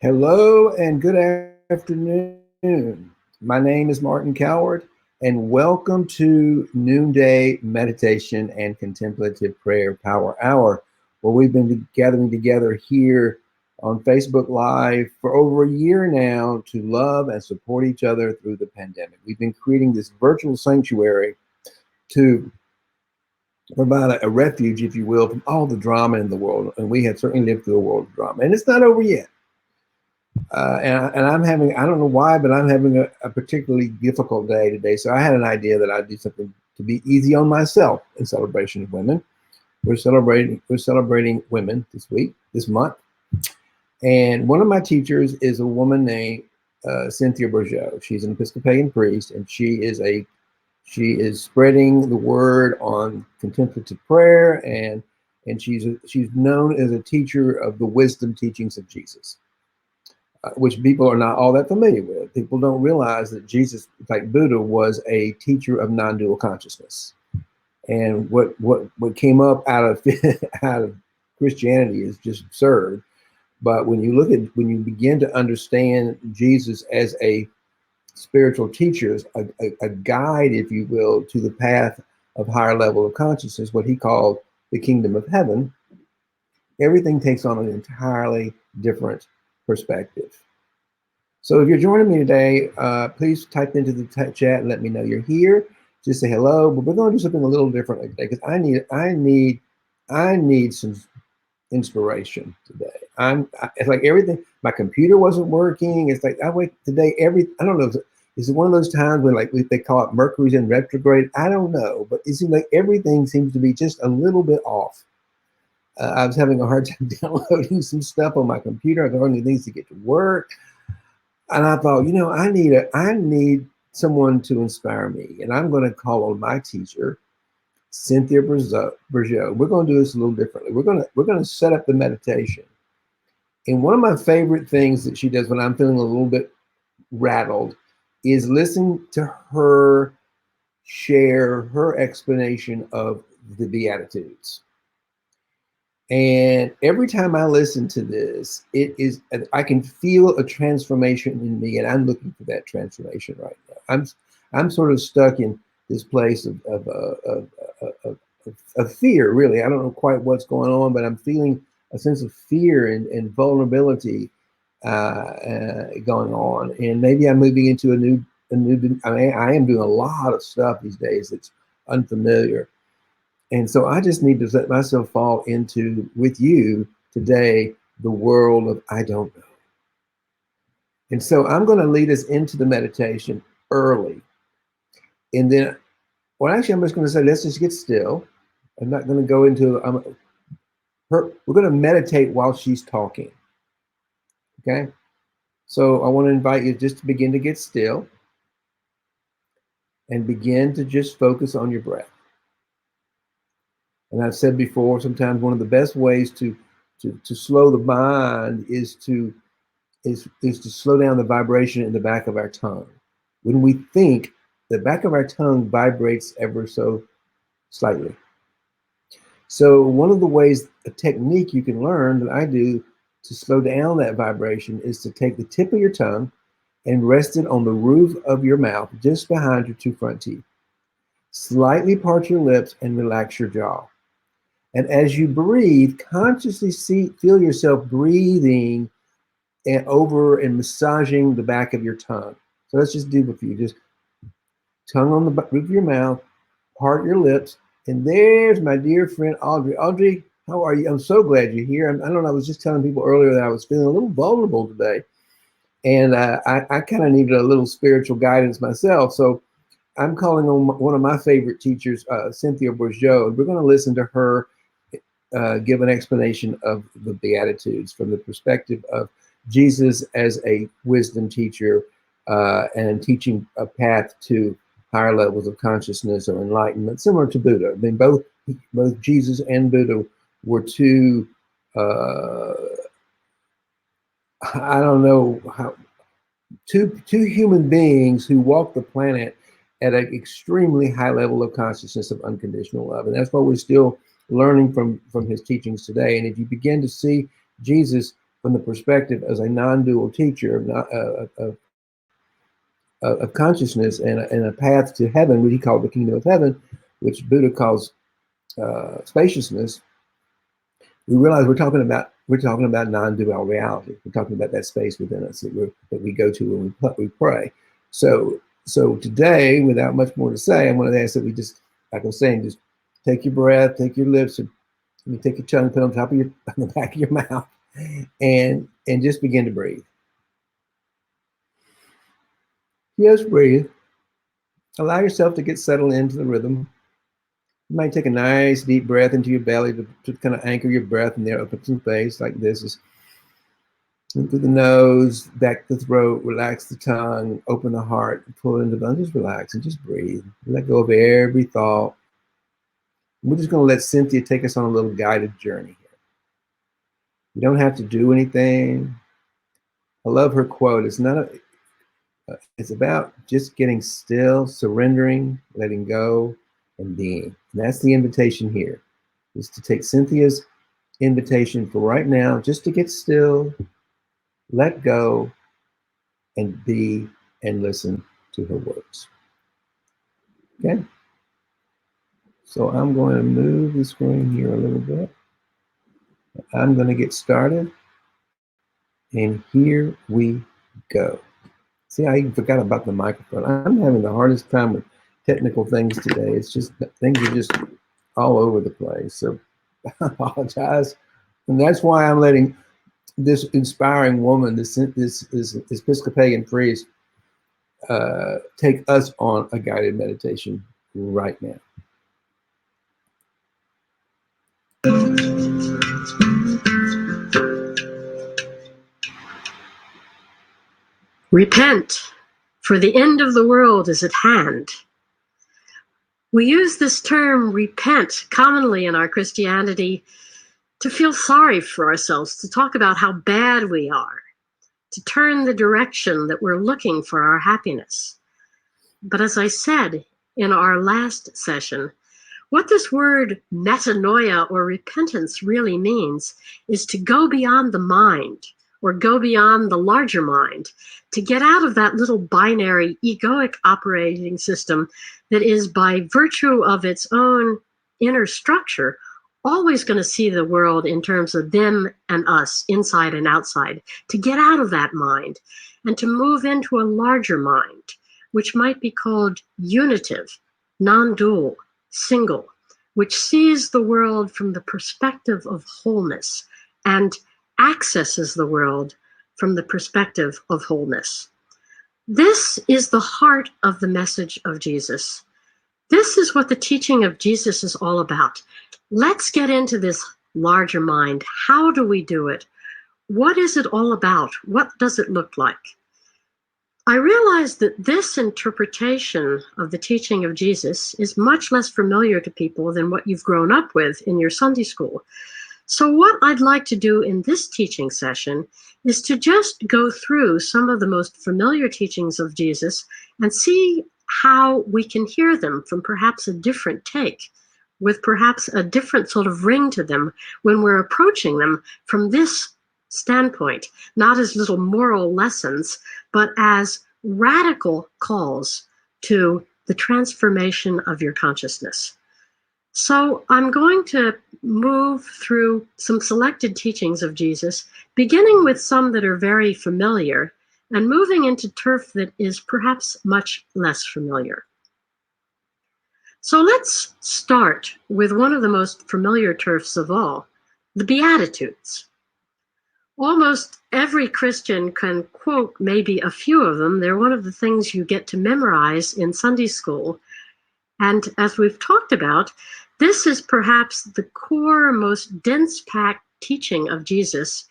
Hello and good afternoon. My name is Martin Cowart, and welcome to Noonday Meditation and Contemplative Prayer Power Hour, where we've been gathering together here on Facebook Live for over a year now to love and support each other through the pandemic. We've been creating this virtual sanctuary to provide a refuge, if you will, from all the drama in the world. And we have certainly lived through a world of drama, and it's not over yet. And I'm having, I don't know why, but I'm having a particularly difficult day today. So I had an idea that I'd do something to be easy on myself in celebration of women. We're celebrating women this month. And one of my teachers is a woman named Cynthia Bourgeault. She's an Episcopalian priest, and she is spreading the word on contemplative prayer, and she's known as a teacher of the wisdom teachings of Jesus. Which people are not all that familiar with. People don't realize that Jesus, like Buddha, was a teacher of non-dual consciousness. And what came up out of out of Christianity is just absurd. But when you begin to understand Jesus as a spiritual teacher, a guide, if you will, to the path of higher level of consciousness, what he called the kingdom of heaven, everything takes on an entirely different perspective. So if you're joining me today, please type into the chat and let me know you're here. Just say hello. But we're going to do something a little different today because I need some inspiration today. It's like everything. My computer wasn't working. It's like I wait today. I don't know. Is it one of those times when they call it Mercury's in retrograde? I don't know, but it seems like everything seems to be just a little bit off. I was having a hard time downloading some stuff on my computer. I was learning things to get to work. And I thought, I need someone to inspire me. And I'm going to call on my teacher, Cynthia Bergeau. We're going to do this a little differently. We're going to set up the meditation. And one of my favorite things that she does when I'm feeling a little bit rattled is listen to her share her explanation of the Beatitudes. And every time I listen to this, I can feel a transformation in me, and I'm looking for that transformation right now. I'm sort of stuck in this place of fear, really. I don't know quite what's going on, but I'm feeling a sense of fear and vulnerability going on. And maybe I'm moving into a new. I am doing a lot of stuff these days that's unfamiliar. And so I just need to let myself fall into, with you today, the world of I don't know. And so I'm going to lead us into the meditation early. And then, I'm just going to say, let's just get still. I'm not going to go into, we're going to meditate while she's talking. Okay? So I want to invite you just to begin to get still and begin to just focus on your breath. And I've said before, sometimes one of the best ways to slow the mind is to slow down the vibration in the back of our tongue. When we think, the back of our tongue vibrates ever so slightly. So one of the ways, a technique you can learn that I do to slow down that vibration is to take the tip of your tongue and rest it on the roof of your mouth, just behind your two front teeth. Slightly part your lips and relax your jaw. And as you breathe, consciously feel yourself breathing over and massaging the back of your tongue. So let's just do it for you. Just tongue on the roof of your mouth, part your lips, and there's my dear friend Audrey. Audrey, how are you? I'm so glad you're here. I don't know, I was just telling people earlier that I was feeling a little vulnerable today, and I kind of needed a little spiritual guidance myself. So I'm calling on one of my favorite teachers, Cynthia Bourgeault, and we're going to listen to her give an explanation of the Beatitudes from the perspective of Jesus as a wisdom teacher and teaching a path to higher levels of consciousness or enlightenment, similar to Buddha. I mean, both Jesus and Buddha were two, two human beings who walked the planet at an extremely high level of consciousness of unconditional love. And that's what we're still learning from his teachings today. And if you begin to see Jesus from the perspective as a non-dual teacher of consciousness and a path to heaven, what he called the kingdom of heaven, which Buddha calls spaciousness. We realize we're talking about non-dual reality. We're talking about that space within us that we go to when we pray. So today, without much more to say, I'm going to ask that we just, like I was saying, just take your breath, take your lips, and you take your tongue, put it on the back of your mouth, and just begin to breathe. Just breathe. Allow yourself to get settled into the rhythm. You might take a nice deep breath into your belly to kind of anchor your breath in there, open some space like this. Is in through the nose, back the throat, relax the tongue, open the heart, pull it into the just relax and just breathe. Let go of every thought. We're just going to let Cynthia take us on a little guided journey here. You don't have to do anything. I love her quote. It's about just getting still, surrendering, letting go, and being. And that's the invitation here, is to take Cynthia's invitation for right now, just to get still, let go, and be, and listen to her words. Okay? So I'm going to move the screen here a little bit. I'm going to get started. And here we go. See, I even forgot about the microphone. I'm having the hardest time with technical things today. It's just, things are just all over the place. So I apologize. And that's why I'm letting this inspiring woman, this Episcopalian priest, take us on a guided meditation right now. Repent, for the end of the world is at hand. We use this term repent commonly in our Christianity to feel sorry for ourselves, to talk about how bad we are, to turn the direction that we're looking for our happiness. But as I said in our last session, what this word metanoia or repentance really means is to go beyond the mind, or go beyond the larger mind, to get out of that little binary egoic operating system that is, by virtue of its own inner structure, always going to see the world in terms of them and us, inside and outside, to get out of that mind and to move into a larger mind, which might be called unitive, non-dual, single, which sees the world from the perspective of wholeness and accesses the world from the perspective of wholeness. This is the heart of the message of Jesus. This is what the teaching of Jesus is all about. Let's get into this larger mind. How do we do it? What is it all about? What does it look like? I realize that this interpretation of the teaching of Jesus is much less familiar to people than what you've grown up with in your Sunday school. So what I'd like to do in this teaching session is to just go through some of the most familiar teachings of Jesus and see how we can hear them from perhaps a different take, with perhaps a different sort of ring to them when we're approaching them from this standpoint, not as little moral lessons, but as radical calls to the transformation of your consciousness. So I'm going to move through some selected teachings of Jesus, beginning with some that are very familiar and moving into turf that is perhaps much less familiar. So let's start with one of the most familiar turfs of all, the Beatitudes. Almost every Christian can quote maybe a few of them. They're one of the things you get to memorize in Sunday school. And as we've talked about, this is perhaps the core, most dense-packed teaching of Jesus,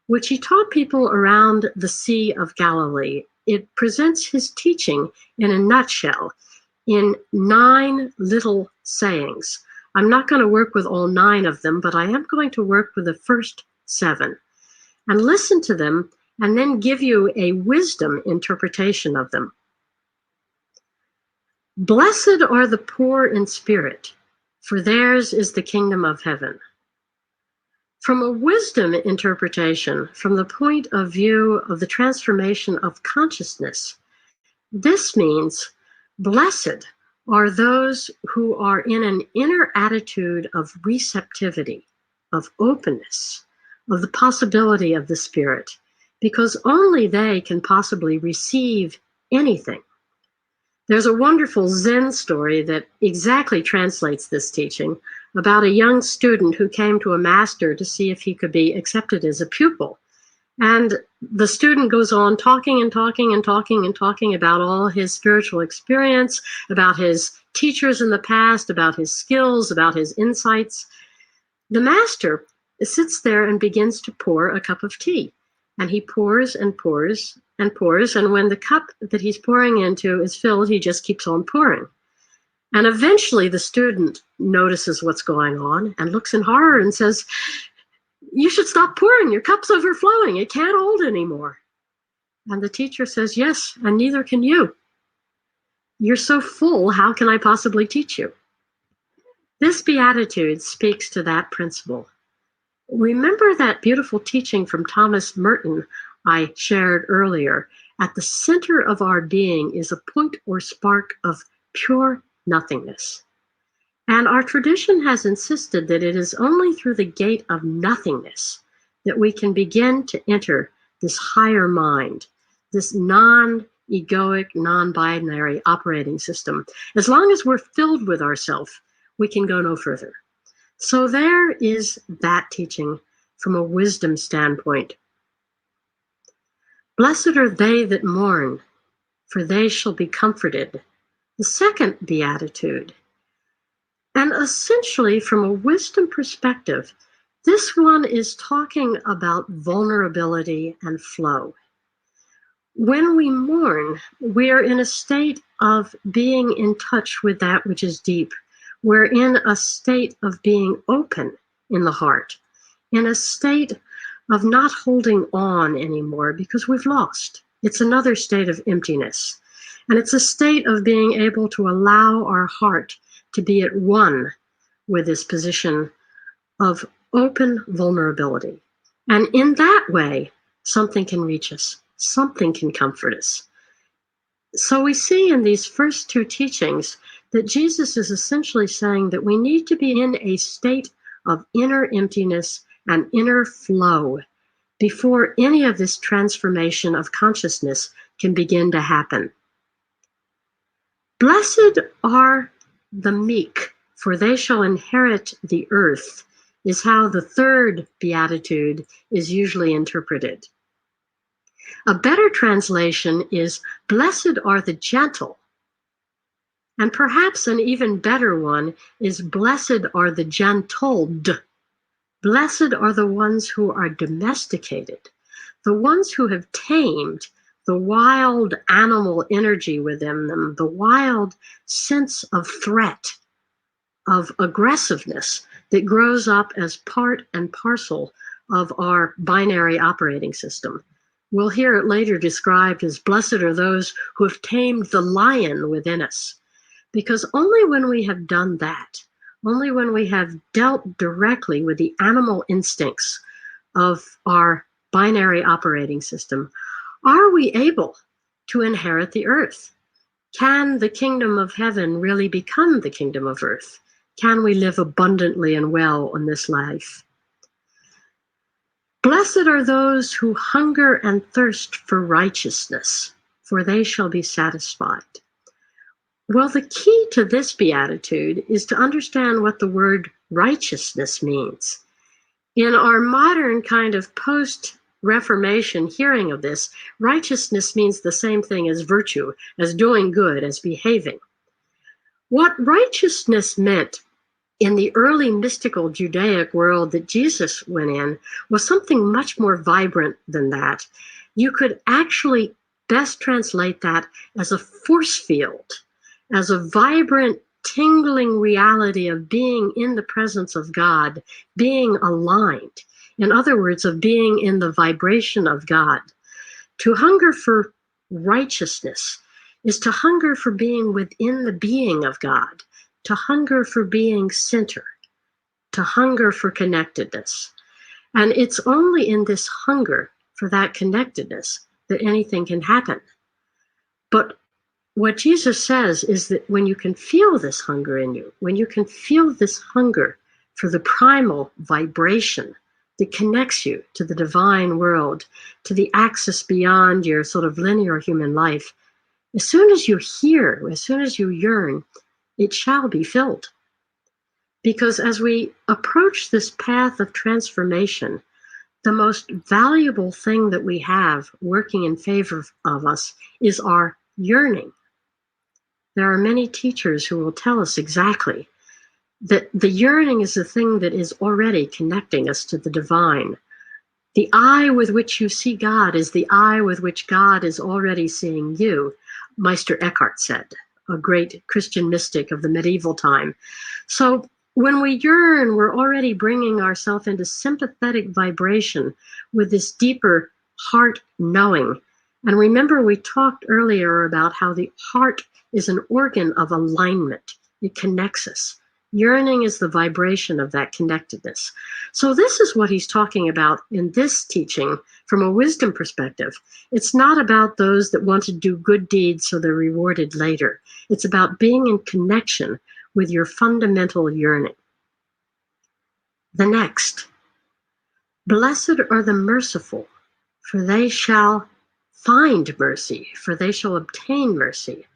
which he taught people around the Sea of Galilee. It presents his teaching in a nutshell, in 9 little sayings. I'm not going to work with all 9 of them, but I am going to work with the first 7 and listen to them and then give you a wisdom interpretation of them. Blessed are the poor in spirit, for theirs is the kingdom of heaven. From a wisdom interpretation, from the point of view of the transformation of consciousness, this means blessed are those who are in an inner attitude of receptivity, of openness, of the possibility of the Spirit, because only they can possibly receive anything. There's a wonderful Zen story that exactly translates this teaching about a young student who came to a master to see if he could be accepted as a pupil. And the student goes on talking and talking and talking and talking about all his spiritual experience, about his teachers in the past, about his skills, about his insights. The master sits there and begins to pour a cup of tea. And he pours and pours and pours. And when the cup that he's pouring into is filled, he just keeps on pouring. And eventually the student notices what's going on and looks in horror and says, "You should stop pouring. Your cup's overflowing. It can't hold anymore." And the teacher says, "Yes, and neither can you. You're so full, how can I possibly teach you?" This Beatitude speaks to that principle. Remember that beautiful teaching from Thomas Merton I shared earlier. At the center of our being is a point or spark of pure nothingness. And our tradition has insisted that it is only through the gate of nothingness that we can begin to enter this higher mind, this non-egoic, non-binary operating system. As long as we're filled with ourself, we can go no further. So there is that teaching from a wisdom standpoint. Blessed are they that mourn, for they shall be comforted. The second beatitude. And essentially, from a wisdom perspective, this one is talking about vulnerability and flow. When we mourn, we are in a state of being in touch with that which is deep. We're in a state of being open in the heart, in a state of not holding on anymore because we've lost. It's another state of emptiness. And it's a state of being able to allow our heart to be at one with this position of open vulnerability. And in that way, something can reach us, something can comfort us. So we see in these first two teachings that Jesus is essentially saying that we need to be in a state of inner emptiness and inner flow before any of this transformation of consciousness can begin to happen. Blessed are the meek, for they shall inherit the earth, is how the third beatitude is usually interpreted. A better translation is, blessed are the gentle. And perhaps an even better one is, blessed are the gentled. Blessed are the ones who are domesticated, the ones who have tamed the wild animal energy within them, the wild sense of threat, of aggressiveness that grows up as part and parcel of our binary operating system. We'll hear it later described as, blessed are those who have tamed the lion within us. Because only when we have done that, only when we have dealt directly with the animal instincts of our binary operating system, are we able to inherit the earth? Can the kingdom of heaven really become the kingdom of earth? Can we live abundantly and well in this life? Blessed are those who hunger and thirst for righteousness, for they shall be satisfied. Well, the key to this beatitude is to understand what the word righteousness means. In our modern kind of post-Reformation hearing of this, righteousness means the same thing as virtue, as doing good, as behaving. What righteousness meant in the early mystical Judaic world that Jesus went in was something much more vibrant than that. You could actually best translate that as a force field, as a vibrant, tingling reality of being in the presence of God, being aligned. In other words, of being in the vibration of God. To hunger for righteousness is to hunger for being within the being of God, to hunger for being center, to hunger for connectedness. And it's only in this hunger for that connectedness that anything can happen. But what Jesus says is that when you can feel this hunger in you, when you can feel this hunger for the primal vibration that connects you to the divine world, to the axis beyond your sort of linear human life, as soon as you hear, as soon as you yearn, it shall be filled. Because as we approach this path of transformation, the most valuable thing that we have working in favor of us is our yearning. There are many teachers who will tell us exactly that the yearning is the thing that is already connecting us to the divine. The eye with which you see God is the eye with which God is already seeing you, Meister Eckhart said, a great Christian mystic of the medieval time. So when we yearn, we're already bringing ourselves into sympathetic vibration with this deeper heart knowing. And remember, we talked earlier about how the heart is an organ of alignment. It connects us. Yearning is the vibration of that connectedness. So this is what he's talking about in this teaching from a wisdom perspective. It's not about those that want to do good deeds so they're rewarded later. It's about being in connection with your fundamental yearning. The next, blessed are the merciful, for they shall find mercy, for they shall obtain mercy.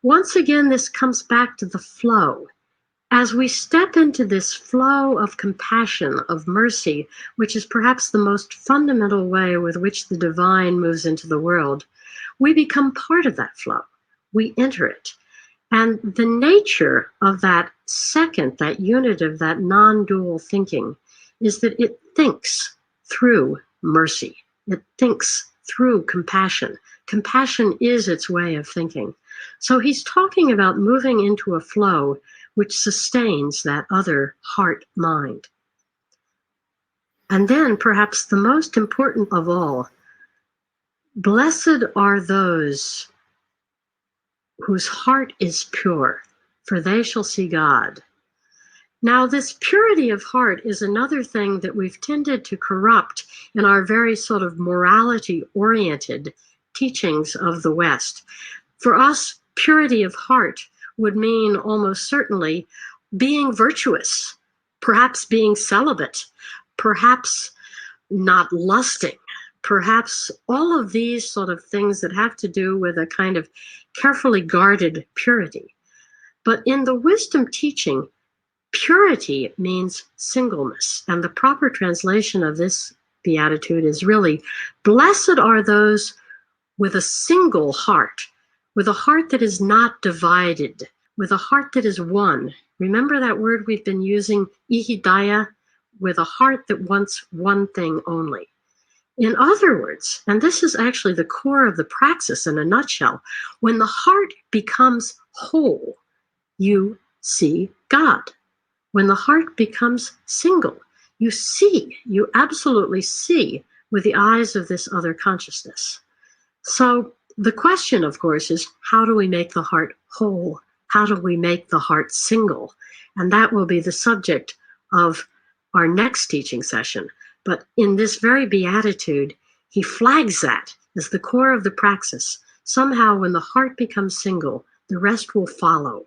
Once again, this comes back to the flow. As we step into this flow of compassion, of mercy, which is perhaps the most fundamental way with which the divine moves into the world, we become part of that flow. We enter it. And the nature of that second, that unit of that non-dual thinking, is that it thinks through mercy. It thinks through compassion. Compassion is its way of thinking. So he's talking about moving into a flow which sustains that other heart mind. And then perhaps the most important of all, blessed are those whose heart is pure, for they shall see God. Now, this purity of heart is another thing that we've tended to corrupt in our very sort of morality-oriented teachings of the West. For us, purity of heart would mean almost certainly being virtuous, perhaps being celibate, perhaps not lusting, perhaps all of these sort of things that have to do with a kind of carefully guarded purity. But in the wisdom teaching, purity means singleness. And the proper translation of this beatitude is really, blessed are those with a single heart, with a heart that is not divided, with a heart that is one. Remember that word we've been using, ihidaya, with a heart that wants one thing only. In other words, and this is actually the core of the praxis in a nutshell, when the heart becomes whole, you see God. When the heart becomes single, you see, you absolutely see with the eyes of this other consciousness. So the question, of course, is how do we make the heart whole? How do we make the heart single? And that will be the subject of our next teaching session. But in this very beatitude, he flags that as the core of the praxis. Somehow when the heart becomes single, the rest will follow.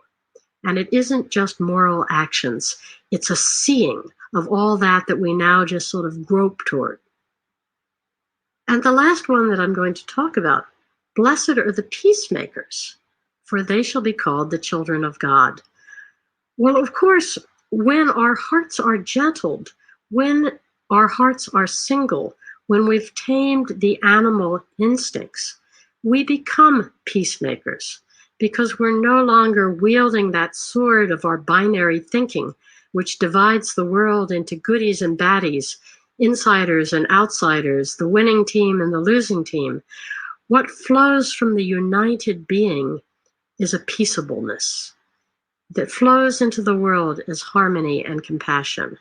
And it isn't just moral actions. It's a seeing of all that we now just sort of grope toward. And the last one that I'm going to talk about, blessed are the peacemakers, for they shall be called the children of God. Well, of course, when our hearts are gentled, when our hearts are single, when we've tamed the animal instincts, we become peacemakers because we're no longer wielding that sword of our binary thinking, which divides the world into goodies and baddies, insiders and outsiders, the winning team and the losing team. What flows from the united being is a peaceableness that flows into the world as harmony and compassion.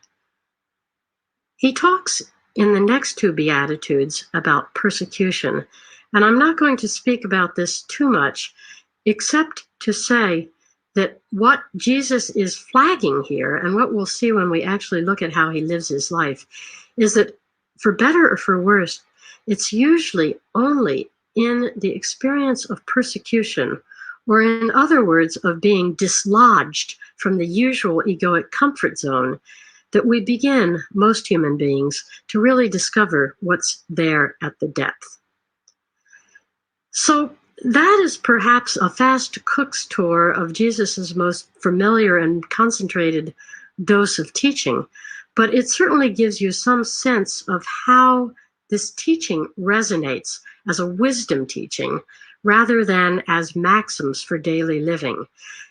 He talks in the next two Beatitudes about persecution, and I'm not going to speak about this too much, except to say that what Jesus is flagging here, and what we'll see when we actually look at how he lives his life, is that for better or for worse, it's usually only in the experience of persecution, or in other words, of being dislodged from the usual egoic comfort zone, that we begin, most human beings, to really discover what's there at the depth. So that is perhaps a fast cook's tour of Jesus's most familiar and concentrated dose of teaching, but it certainly gives you some sense of how this teaching resonates as a wisdom teaching rather than as maxims for daily living.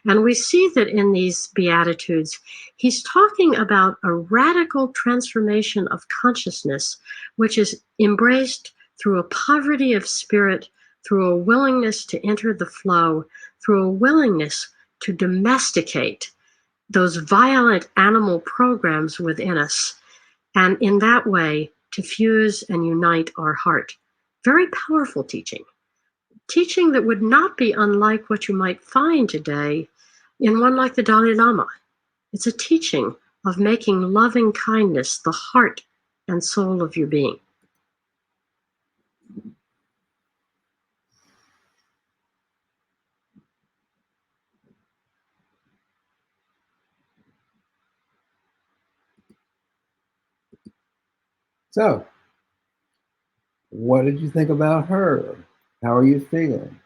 And we see that in these Beatitudes, he's talking about a radical transformation of consciousness, which is embraced through a poverty of spirit, through a willingness to enter the flow, through a willingness to domesticate those violent animal programs within us, and in that way to fuse and unite our heart. Very powerful teaching. Teaching that would not be unlike what you might find today in one like the Dalai Lama. It's a teaching of making loving kindness the heart and soul of your being. So, what did you think about her? How are you feeling?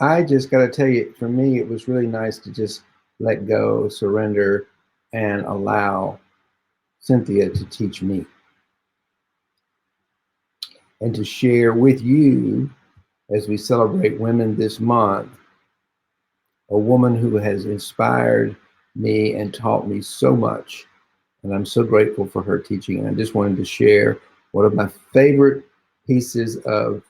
I just got to tell you, for me, it was really nice to just let go, surrender, and allow Cynthia to teach me and to share with you, as we celebrate women this month, a woman who has inspired me and taught me so much. And I'm so grateful for her teaching. And I just wanted to share one of my favorite pieces of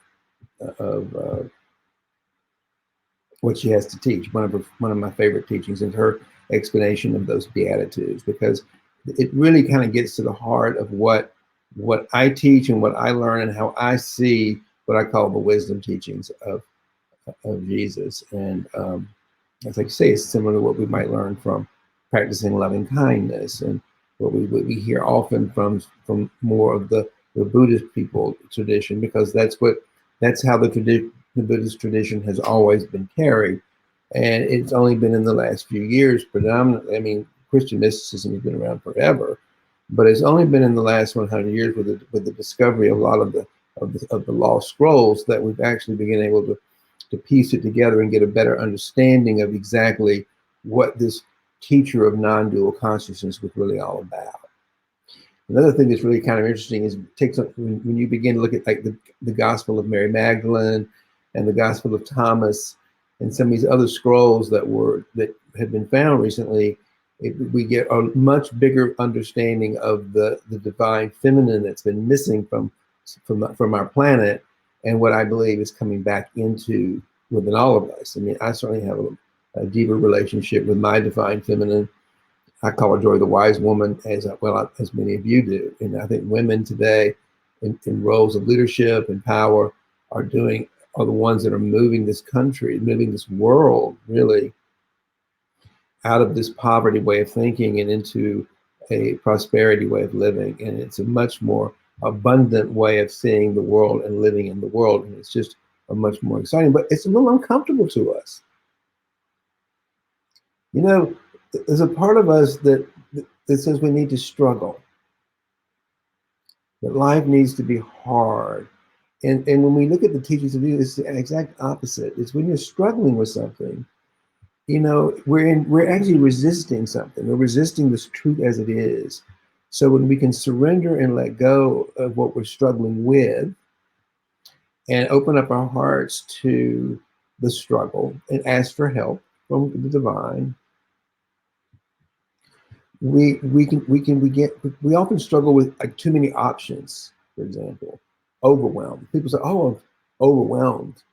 what she has to teach. One of my favorite teachings is her explanation of those Beatitudes, because it really kind of gets to the heart of what I teach and what I learn and how I see what I call the wisdom teachings of Jesus. And as I say, it's similar to what we might learn from practicing loving kindness, and what we hear often from more of the Buddhist people tradition, because that's how the Buddhist tradition has always been carried. And it's only been in the last few years predominantly. I mean, Christian mysticism has been around forever, but it's only been in the last 100 years with the discovery of a lot of the lost scrolls that we've actually been able to piece it together and get a better understanding of exactly what this teacher of non-dual consciousness was really all about. Another thing that's really kind of interesting is when you begin to look at like the Gospel of Mary Magdalene and the Gospel of Thomas and some of these other scrolls that have been found recently, we get a much bigger understanding of the divine feminine that's been missing from our planet, and what I believe is coming back into within all of us. I mean, I certainly have a deeper relationship with my divine feminine. I call her Joy the Wise Woman, as many of you do. And I think women today in roles of leadership and power are the ones that are moving this country, moving this world really out of this poverty way of thinking and into a prosperity way of living. And it's a much more abundant way of seeing the world and living in the world. And it's just a much more exciting, but it's a little uncomfortable to us. You know, there's a part of us that says we need to struggle, that life needs to be hard. And when we look at the teachings of Jesus, it's the exact opposite. It's when you're struggling with something, you know, we're actually resisting something. We're resisting this truth as it is. So when we can surrender and let go of what we're struggling with and open up our hearts to the struggle and ask for help from the divine, we often struggle with like too many options. For example, overwhelmed. People say, "Oh, I'm overwhelmed.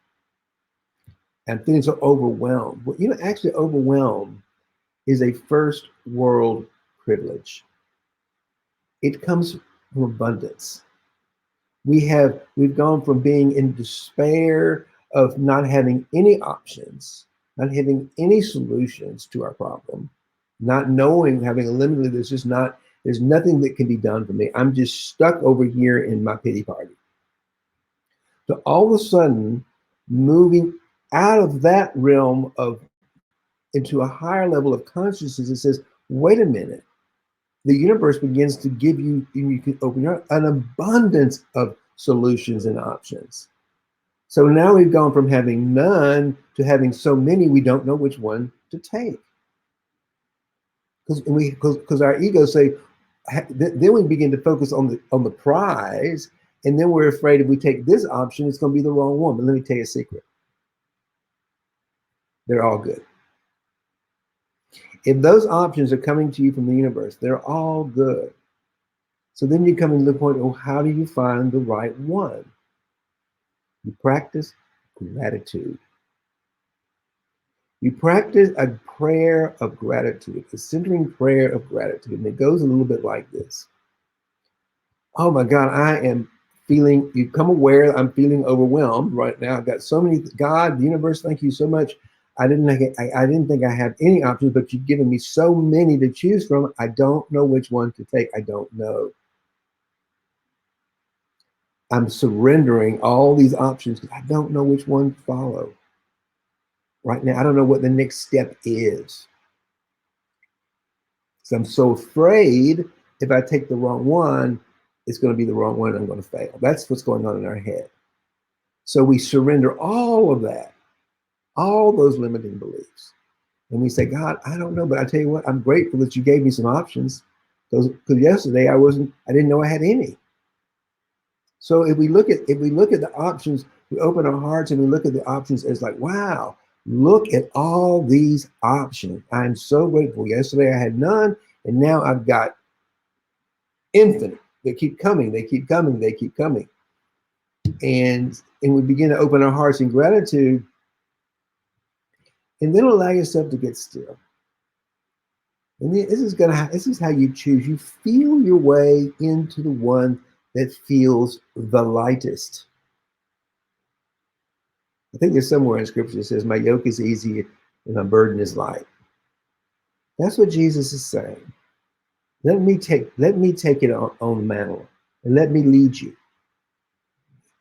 I'm feeling so overwhelmed." Well, you know, actually, overwhelmed is a first world privilege. It comes from abundance. We've gone from being in despair of not having any options, not having any solutions to our problem, not knowing, having eliminated, there's just not There's nothing that can be done for me. I'm just stuck over here in my pity party. So all of a sudden, moving out of that realm of into a higher level of consciousness, it says, wait a minute. The universe begins to give you, you can open up an abundance of solutions and options. So now we've gone from having none to having so many, we don't know which one to take. Because our egos say, then we begin to focus on the prize, and then we're afraid if we take this option, it's going to be the wrong one. But let me tell you a secret. They're all good. If those options are coming to you from the universe, they're all good. So then you come to the point, oh, how do you find the right one? You practice gratitude. You practice a prayer of gratitude, a centering prayer of gratitude. And it goes a little bit like this. Oh my God, I am feeling, you become aware, I'm feeling overwhelmed right now. I've got so many, God, the universe, thank you so much. I didn't think I have any options, but you've given me so many to choose from. I don't know which one to take. I don't know. I'm surrendering all these options because I don't know which one to follow. Right now, I don't know what the next step is. So I'm so afraid if I take the wrong one, it's going to be the wrong one and I'm going to fail. That's what's going on in our head. So we surrender all of that, all those limiting beliefs. And we say, God, I don't know, but I tell you what, I'm grateful that you gave me some options. Because yesterday I didn't know I had any. So if we look at the options, we open our hearts and we look at the options as like, wow, look at all these options. I'm so grateful. Yesterday I had none, and now I've got infinite. They keep coming, they keep coming, they keep coming. And we begin to open our hearts in gratitude, and then allow yourself to get still. And this is how you choose. You feel your way into the one that feels the lightest. I think there's somewhere in scripture that says, my yoke is easy and my burden is light. That's what Jesus is saying. Let me take it on the mantle and let me lead you.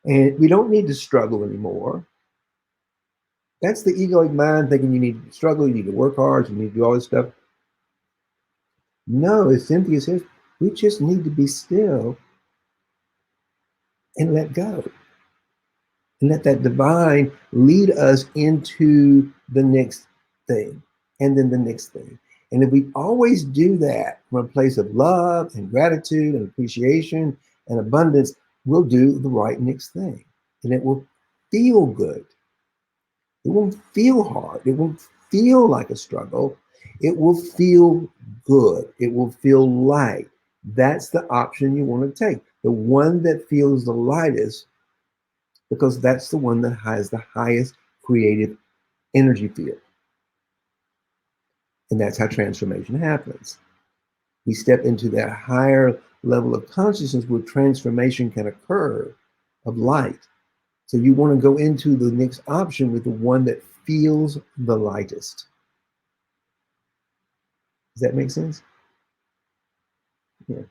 And we don't need to struggle anymore. That's the egoic mind thinking you need to struggle, you need to work hard, you need to do all this stuff. No, as Cynthia says, we just need to be still and let go. And let that divine lead us into the next thing, and then the next thing. And if we always do that from a place of love and gratitude and appreciation and abundance, we'll do the right next thing. And it will feel good. It won't feel hard. It won't feel like a struggle. It will feel good. It will feel light. That's the option you want to take. The one that feels the lightest, because that's the one that has the highest creative energy field. And that's how transformation happens. We step into that higher level of consciousness where transformation can occur of light. So you want to go into the next option with the one that feels the lightest. Does that make sense? Yeah.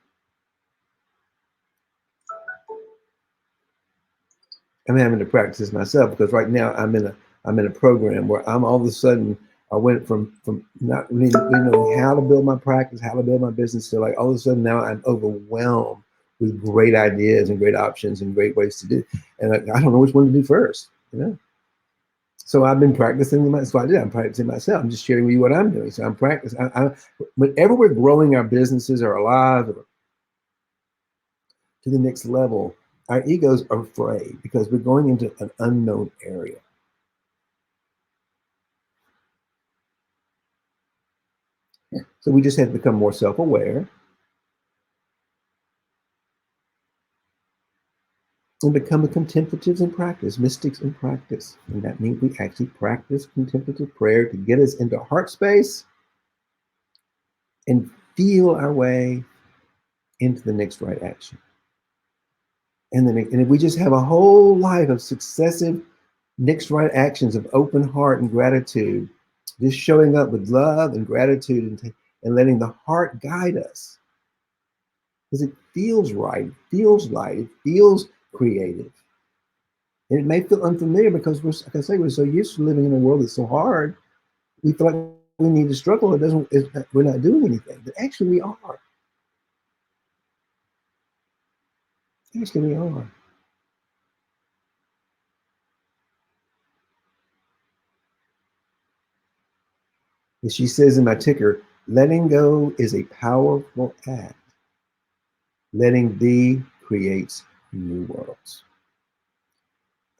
I'm having to practice this myself because right now I'm in a program where I'm all of a sudden I went from not really knowing how to build my practice, how to build my business, to like all of a sudden now I'm overwhelmed with great ideas and great options and great ways to do. And I don't know which one to do first, you know? So I've been practicing. That's what I did. I'm practicing myself. I'm just sharing with you what I'm doing. So I'm practicing. Whenever we're growing our businesses or our lives to the next level, our egos are afraid because we're going into an unknown area. So we just have to become more self-aware and become the contemplatives in practice, mystics in practice. And that means we actually practice contemplative prayer to get us into heart space and feel our way into the next right action. And if we just have a whole life of successive next right actions of open heart and gratitude, just showing up with love and gratitude and letting the heart guide us, because it feels right, it feels light, it feels creative. And it may feel unfamiliar because we're, like I say, we're so used to living in a world that's so hard. We feel like we need to struggle. We're not doing anything, but actually we are. Actually we are. As she says in my ticker, letting go is a powerful act. Letting be creates new worlds.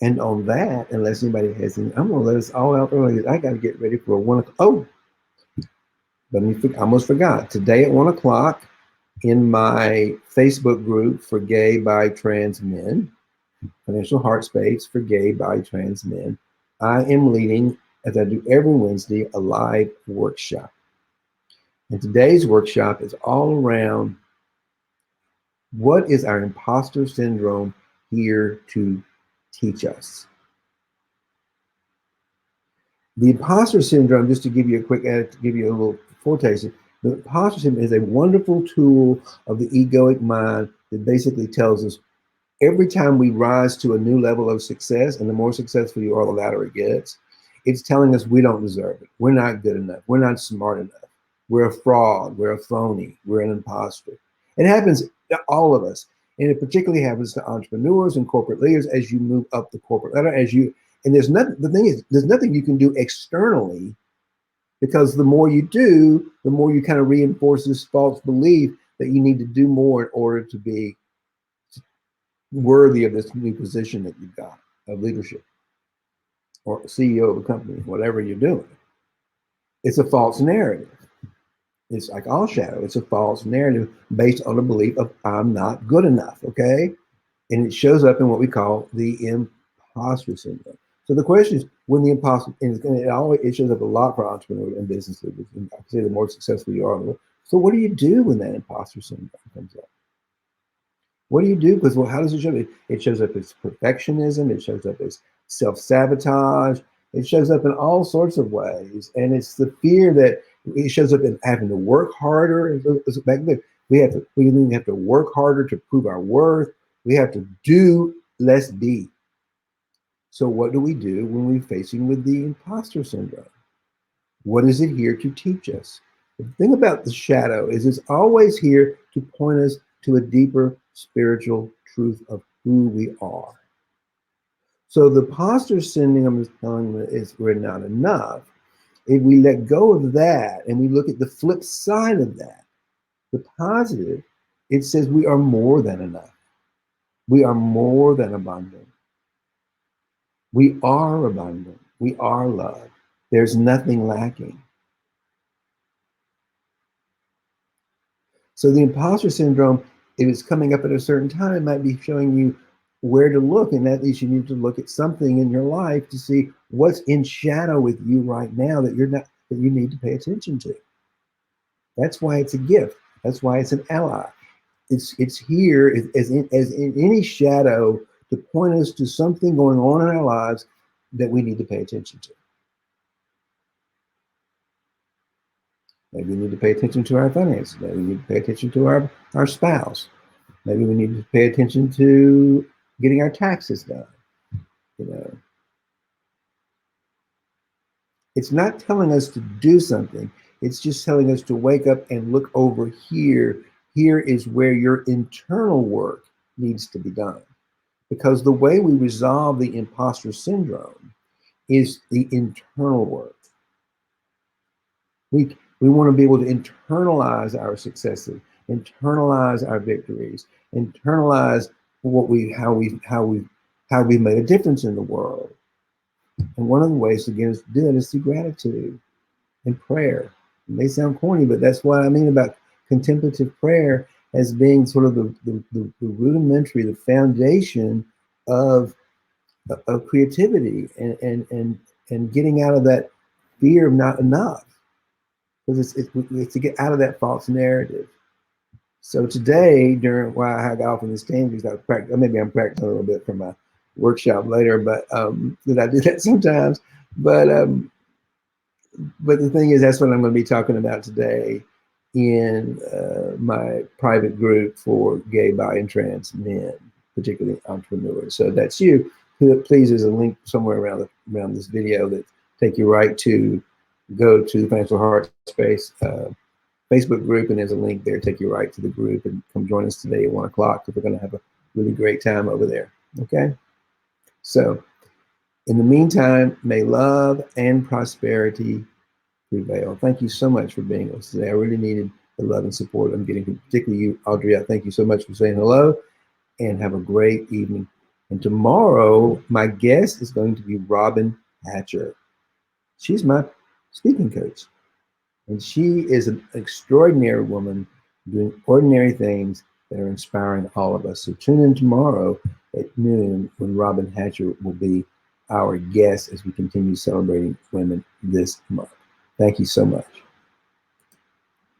And on that, unless anybody has any, I'm going to let us all out early. I got to get ready for 1 o'clock. Oh, I almost forgot. Today at 1 o'clock in my Facebook group for gay, bi, trans men, Financial Heart Space for gay, bi, trans men, I am leading, as I do every Wednesday, a live workshop. And today's workshop is all around what is our imposter syndrome here to teach us. The imposter syndrome, just to give you a quick, to give you a little foretaste, the imposter syndrome is a wonderful tool of the egoic mind that basically tells us every time we rise to a new level of success, and the more successful you are, the louder it gets, it's telling us we don't deserve it. We're not good enough. We're not smart enough. We're a fraud. We're a phony. We're an imposter. It happens to all of us. And it particularly happens to entrepreneurs and corporate leaders as you move up the corporate ladder, and there's nothing, the thing is, there's nothing you can do externally, because the more you do, the more you kind of reinforce this false belief that you need to do more in order to be worthy of this new position that you've got of leadership or CEO of a company, whatever you're doing. It's a false narrative. It's like all shadow. It's a false narrative based on a belief of I'm not good enough, okay? And it shows up in what we call the imposter syndrome. So the question is, when the imposter, and it shows up a lot for entrepreneurs and business leaders. And I say the more successful you are, so what do you do when that imposter syndrome comes up? What do you do? Because, well, how does it show up? It shows up as perfectionism. It shows up as self-sabotage. It shows up in all sorts of ways. And it's the fear that it shows up in having to work harder. Back then, we have to work harder to prove our worth. We have to do less be. So what do we do when we're facing with the imposter syndrome? What is it here to teach us? The thing about the shadow is it's always here to point us to a deeper spiritual truth of who we are. So the imposter syndrome is telling us we're not enough. If we let go of that and we look at the flip side of that, the positive, it says we are more than enough. We are more than abundant. We are abundant. We are loved. There's nothing lacking. So the imposter syndrome, if it's coming up at a certain time, it might be showing you where to look. And at least you need to look at something in your life to see what's in shadow with you right now that you need to pay attention to. That's why it's a gift. That's why it's an ally. It's here as in any shadow to point us to something going on in our lives that we need to pay attention to. Maybe we need to pay attention to our finances. Maybe we need to pay attention to our spouse. Maybe we need to pay attention to getting our taxes done. You know, it's not telling us to do something. It's just telling us to wake up and look over here. Here is where your internal work needs to be done. Because the way we resolve the imposter syndrome is the internal work. We want to be able to internalize our successes, internalize our victories, internalize how we've made a difference in the world. And one of the ways to get us to do that is through gratitude and prayer. It may sound corny, but that's what I mean about contemplative prayer as being sort of the rudimentary, the foundation of creativity and getting out of that fear of not enough. Because it's to get out of that false narrative. So today, while I got off on this tangent, maybe I'm practicing a little bit for my workshop later, but because I do that sometimes. But the thing is, that's what I'm going to be talking about today. in my private group for gay, bi, and trans men, particularly entrepreneurs. So that's you. Please, there's a link somewhere around this video that take you right to go to the Financial Heart Space Facebook group, and there's a link there, take you right to the group, and come join us today at 1 o'clock, because we're going to have a really great time over there. Okay? So, in the meantime, may love and prosperity prevail. Thank you so much for being with us today. I really needed the love and support I'm getting, particularly you, Audrey. Thank you so much for saying hello, and have a great evening. And tomorrow, my guest is going to be Robin Hatcher. She's my speaking coach. And she is an extraordinary woman doing ordinary things that are inspiring all of us. So tune in tomorrow at noon when Robin Hatcher will be our guest as we continue celebrating women this month. Thank you so much.